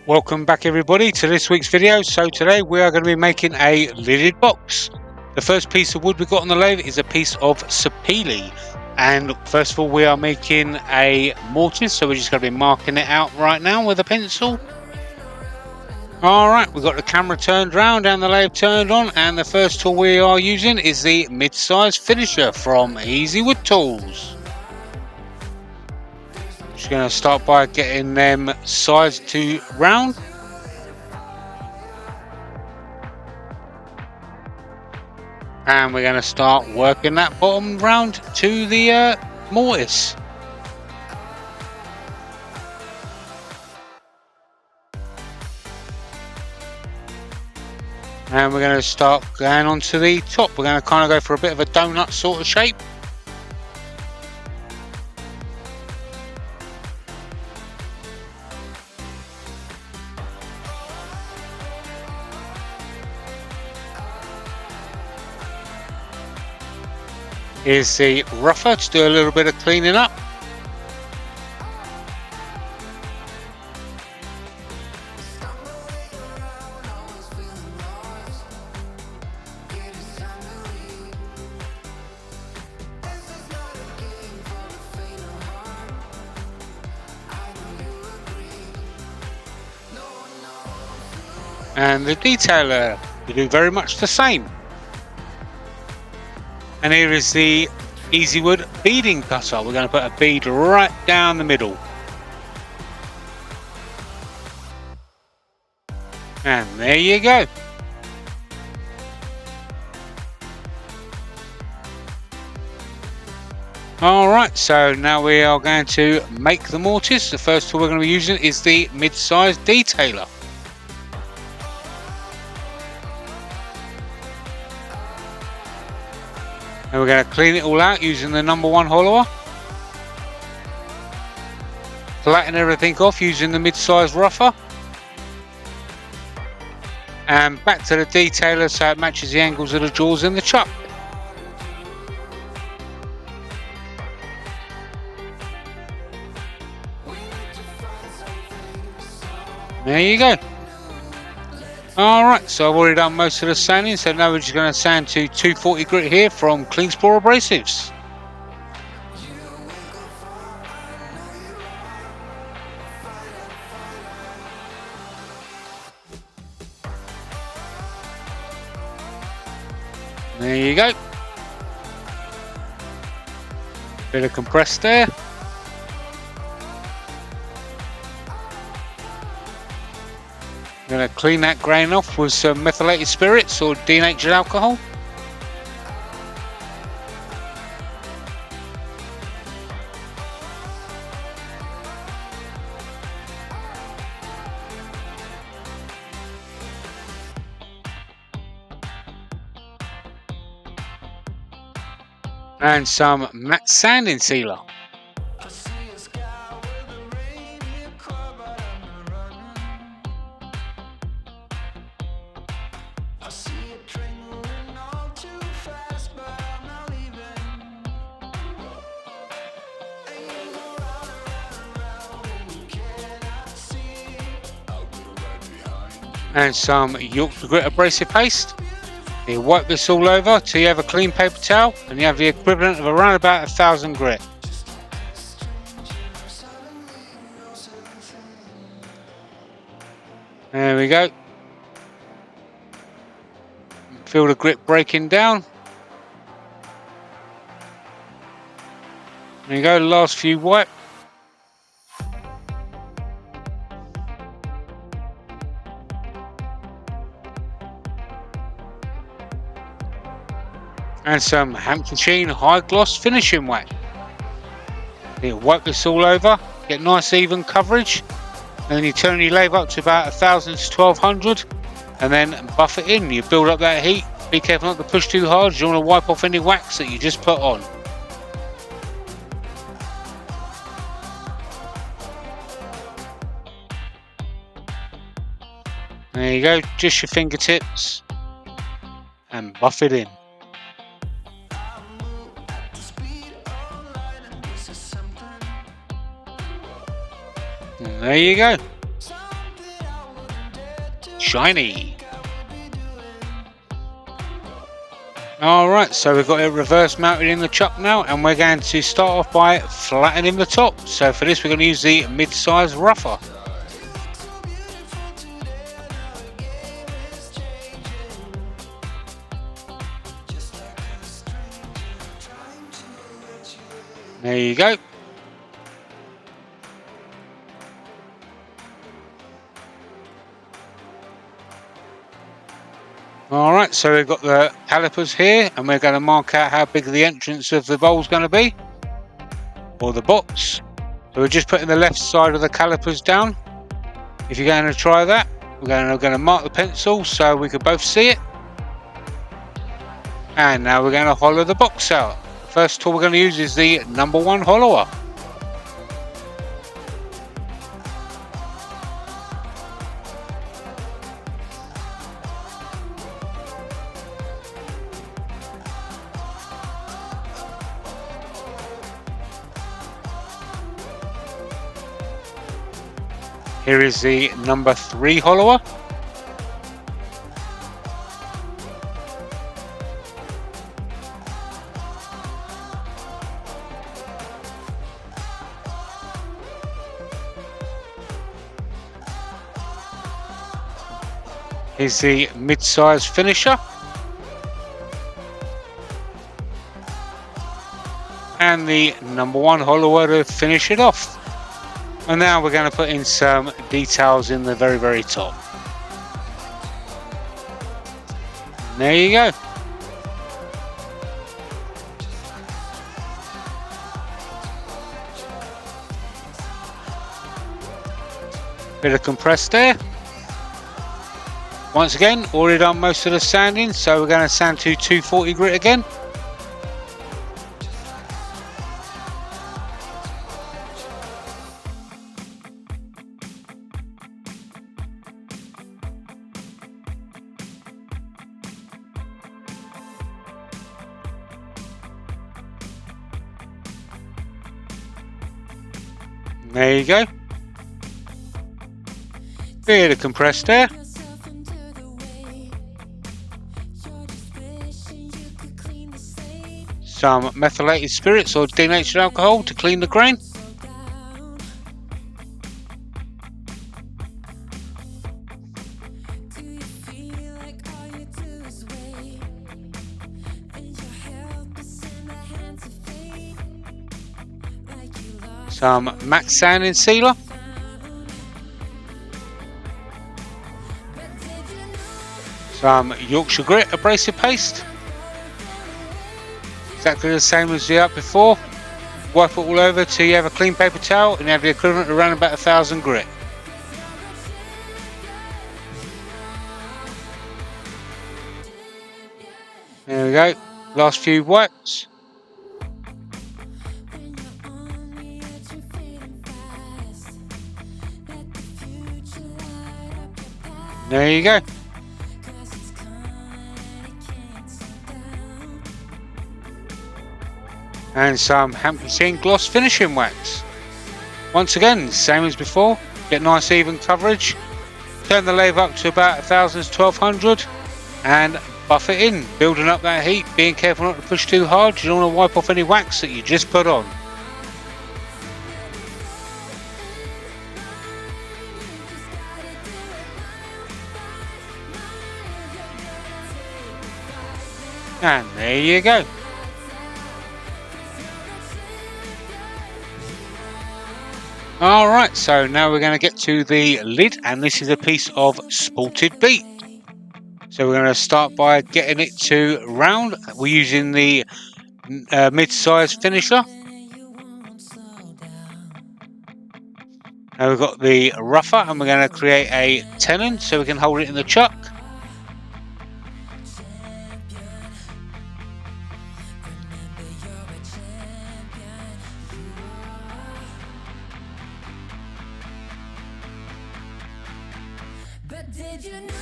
Welcome back everybody to this week's video. So today we are going to be making a lidded box. The first piece of wood we got on the lathe is a piece of Sapele, and first of all we are making a mortise, so we're just going to be marking it out right now with a pencil. Alright, we've got the camera turned round and the lathe turned on, and the first tool we are using is the mid-size finisher from Easy Wood Tools. Just going to start by getting them sides to round. And we're going to start working that bottom round to the mortise. And we're going to start going on to the top. We're going to kind of go for a bit of a donut sort of shape. Here's the rougher to do a little bit of cleaning up. And the detailer, we do very much the same. And here is the Easy Wood beading cutter. We're going to put a bead right down the middle. And there you go. Alright, so now we are going to make the mortise. The first tool we're going to be using is the mid-size detailer. And we're going to clean it all out using the #1 hollower. Flatten everything off using the mid-size rougher. And back to the detailer so it matches the angles of the jaws in the chuck. There you go. Alright, so I've already done most of the sanding, so now we're just going to sand to 240 grit here from Klingspor Abrasives. There you go. Bit of compress there. I'm going to clean that grain off with some methylated spirits or denatured alcohol. And some matte sanding sealer. And some Yorkshire Grit abrasive paste. You wipe this all over till you have a clean paper towel, and you have the equivalent of around about 1000 grit. There we go. Feel the grit breaking down. There you go, last few wipe. And some Hampshire Sheen high gloss finishing wax. You wipe this all over, get nice even coverage, and then you turn your lathe up to about 1000 to 1200, and then buff it in. You build up that heat. Be careful not to push too hard. You want to wipe off any wax that you just put on. There you go, just your fingertips, and buff it in. And there you go. shiny. Alright, so we've got it reverse mounted in the chuck now, and we're going to start off by flattening the top. So for this we're going to use the mid-size rougher. There you go. Alright, so we've got the calipers here, and we're going to mark out how big the entrance of the bowl is going to be, or the box. So we're just putting the left side of the calipers down. If you're going to try that, we're going to mark the pencil so we can both see it. And now we're going to hollow the box out. The first tool we're going to use is the #1 hollower. Here is the #3 hollower. Here's the mid-size finisher. And the #1 hollower to finish it off. And now we're going to put in some details in the very top. And there you go. Bit of compressed air. Once again, already done most of the sanding, so we're going to sand to 240 grit again. There you go. Bit of compressed air. Some methylated spirits or denatured alcohol to clean the grain. Some matte sanding sealer. Some Yorkshire Grit abrasive paste. Exactly the same as the up before. Wipe it all over till you have a clean paper towel and you have the equivalent of around about 1,000 grit. There we go. Last few wipes. There you go. And some Hampshire Sheen gloss finishing wax. Once again, same as before, get nice even coverage. Turn the lathe up to about 1000 to 1200 and buff it in, building up that heat, being careful not to push too hard. You don't want to wipe off any wax that you just put on. And there you go. Alright, so now we're going to get to the lid, and this is a piece of Spalted Beech. So we're going to start by getting it to round. We're using the mid-size finisher. Now we've got the rougher, and we're going to create a tenon so we can hold it in the chuck.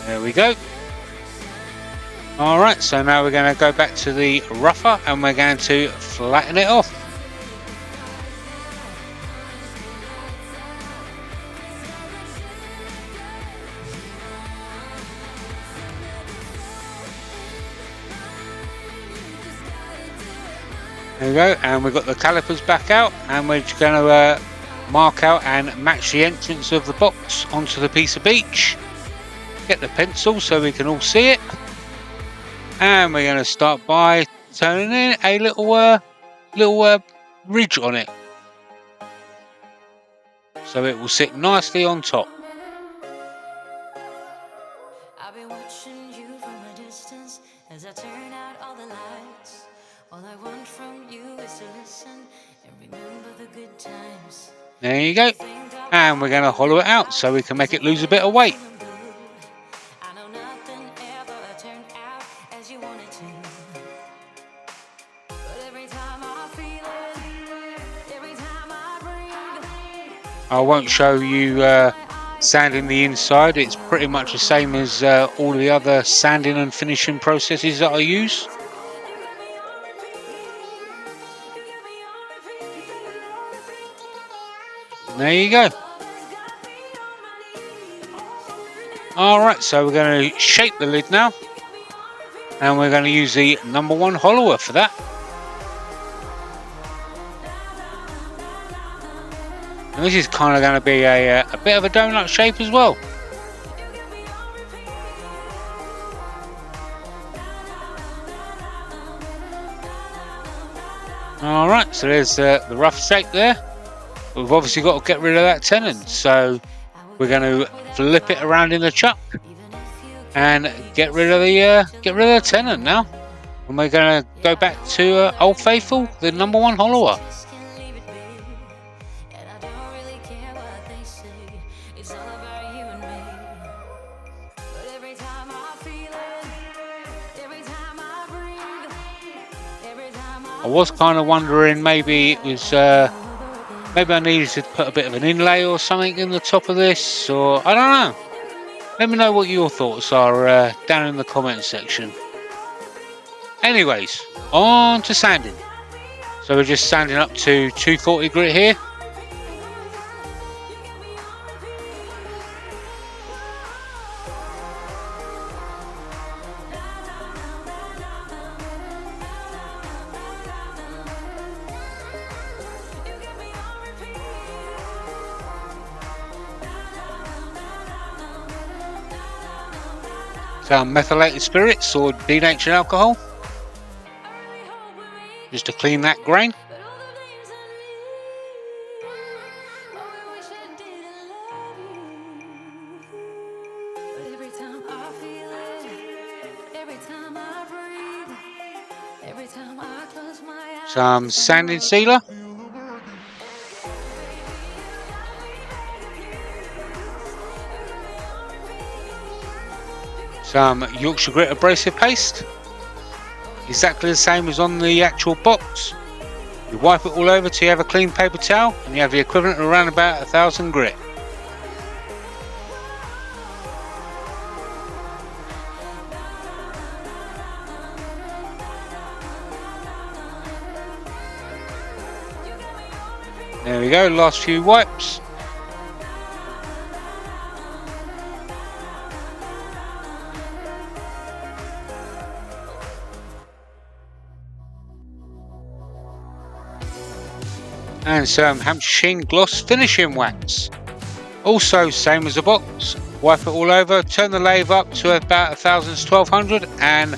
There we go. Alright, so now we're going to go back to the rougher and we're going to flatten it off. There we go, and we've got the calipers back out, and we're just going to mark out and match the entrance of the box onto the piece of beech. Get the pencil so we can all see it, and we're going to start by turning in a little ridge on it, so it will sit nicely on top. I've been watching you from a distance as I turn out all the lights. All I want from you is to listen and remember the good times. There you go, and we're going to hollow it out so we can make it lose a bit of weight. I know nothing ever turned out as you wanted to. But every time I feel it, every time I breathe. I won't show you sanding the inside. It's pretty much the same as all the other sanding and finishing processes that I use. There you go. Alright, so we're going to shape the lid now, and we're going to use the #1 hollower for that. And this is kind of going to be a bit of a donut shape as well. Alright, so there's the rough shape there. We've obviously got to get rid of that tenon, so we're going to flip it around in the chuck and get rid of the tenon now. And we're going to go back to Old Faithful, the #1 hollower. I was kind of wondering maybe it was maybe I needed to put a bit of an inlay or something in the top of this, or I don't know. Let me know what your thoughts are down in the comments section. Anyways, on to sanding. So we're just sanding up to 240 grit here. Some methylated spirits or denatured alcohol, just to clean that grain. Some sanding sealer. Some Yorkshire Grit abrasive paste, exactly the same as on the actual box. You wipe it all over till you have a clean paper towel, and you have the equivalent of around about 1000 grit. There we go, last few wipes. And some Hampshire Sheen gloss finishing wax. Also same as the box. Wipe it all over, turn the lathe up to about 1000 to 1200 and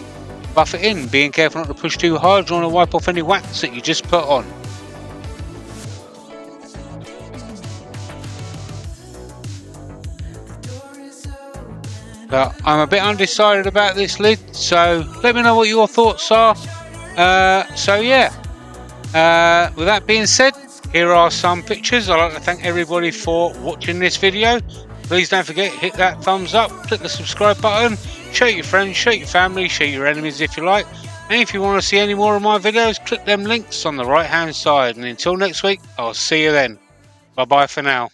buff it in, being careful not to push too hard. You want to wipe off any wax that you just put on. But I'm a bit undecided about this lid, so let me know what your thoughts are. So yeah, with that being said, here are some pictures. I'd like to thank everybody for watching this video. Please don't forget, hit that thumbs up, click the subscribe button, show your friends, show your family, show your enemies if you like. And if you want to see any more of my videos, click them links on the right hand side. And until next week, I'll see you then. Bye bye for now.